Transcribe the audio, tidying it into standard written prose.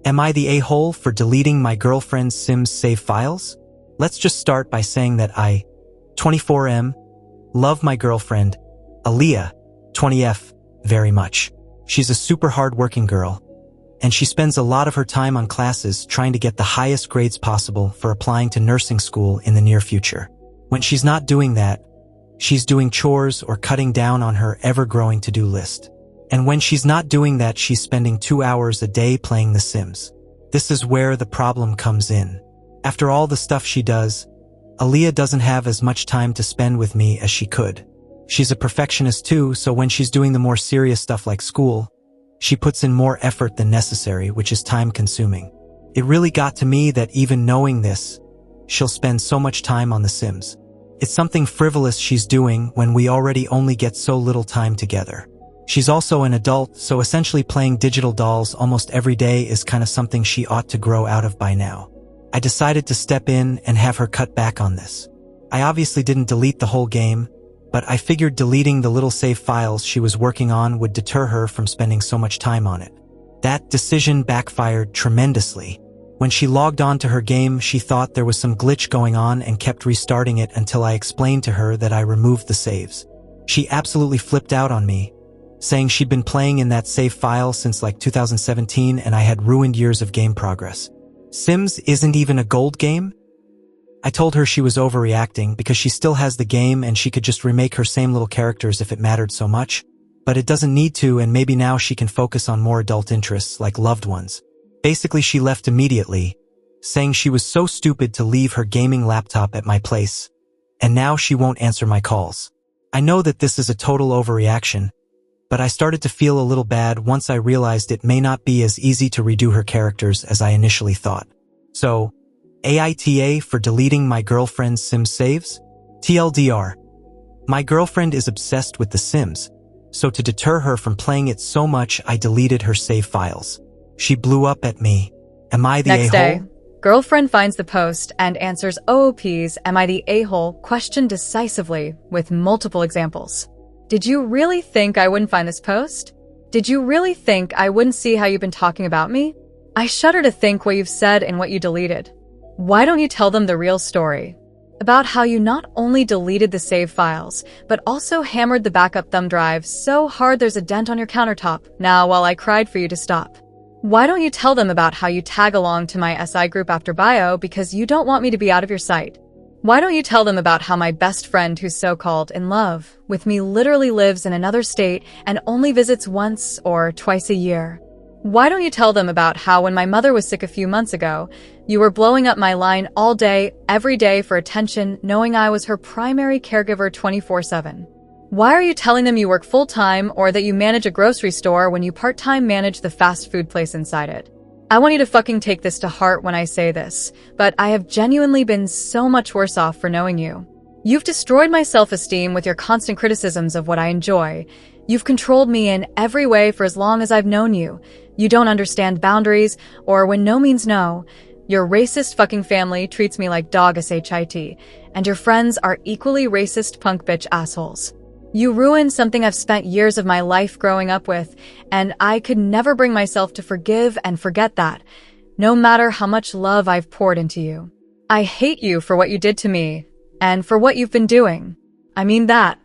Am I the a-hole for deleting my girlfriend's Sims save files? Let's just start by saying that I, 24M, love my girlfriend, AmITheA, 20F, very much. She's a super hard-working girl, and she spends a lot of her time on classes trying to get the highest grades possible for applying to nursing school in the near future. When she's not doing that, she's doing chores or cutting down on her ever-growing to-do list. And when she's not doing that, she's spending 2 hours a day playing The Sims. This is where the problem comes in. After all the stuff she does, AmITheA doesn't have as much time to spend with me as she could. She's a perfectionist too, so when she's doing the more serious stuff like school, she puts in more effort than necessary, which is time-consuming. It really got to me that even knowing this, she'll spend so much time on The Sims. It's something frivolous she's doing when we already only get so little time together. She's also an adult, so essentially playing digital dolls almost every day is kind of something she ought to grow out of by now. I decided to step in and have her cut back on this. I obviously didn't delete the whole game, but I figured deleting the little save files she was working on would deter her from spending so much time on it. That decision backfired tremendously. When she logged on to her game, she thought there was some glitch going on and kept restarting it until I explained to her that I removed the saves. She absolutely flipped out on me, saying she'd been playing in that save file since like 2017 and I had ruined years of game progress. Sims isn't even a gold game? I told her she was overreacting because she still has the game and she could just remake her same little characters if it mattered so much. But it doesn't need to, and maybe now she can focus on more adult interests like loved ones. Basically, she left immediately, saying she was so stupid to leave her gaming laptop at my place, and now she won't answer my calls. I know that this is a total overreaction, but I started to feel a little bad once I realized it may not be as easy to redo her characters as I initially thought. So, AITA for deleting my girlfriend's Sims saves? TLDR. My girlfriend is obsessed with The Sims, so to deter her from playing it so much, I deleted her save files. She blew up at me. Am I the Next a-hole? day, girlfriend finds the post and answers OOP's "Am I the a-hole?" question decisively with multiple examples. Did you really think I wouldn't find this post? Did you really think I wouldn't see how you've been talking about me? I shudder to think what you've said and what you deleted. Why don't you tell them the real story? About how you not only deleted the save files, but also hammered the backup thumb drive so hard there's a dent on your countertop now while I cried for you to stop. Why don't you tell them about how you tag along to my SI group after bio because you don't want me to be out of your sight? Why don't you tell them about how my best friend who's so-called in love with me literally lives in another state and only visits once or twice a year? Why don't you tell them about how when my mother was sick a few months ago, you were blowing up my line all day, every day for attention, knowing I was her primary caregiver 24/7? Why are you telling them you work full-time or that you manage a grocery store when you part-time manage the fast food place inside it? I want you to fucking take this to heart when I say this, but I have genuinely been so much worse off for knowing you. You've destroyed my self-esteem with your constant criticisms of what I enjoy. You've controlled me in every way for as long as I've known you. You don't understand boundaries, or when no means no. Your racist fucking family treats me like dog shit, and your friends are equally racist punk bitch assholes. You ruined something I've spent years of my life growing up with, and I could never bring myself to forgive and forget that, no matter how much love I've poured into you. I hate you for what you did to me, and for what you've been doing. I mean that.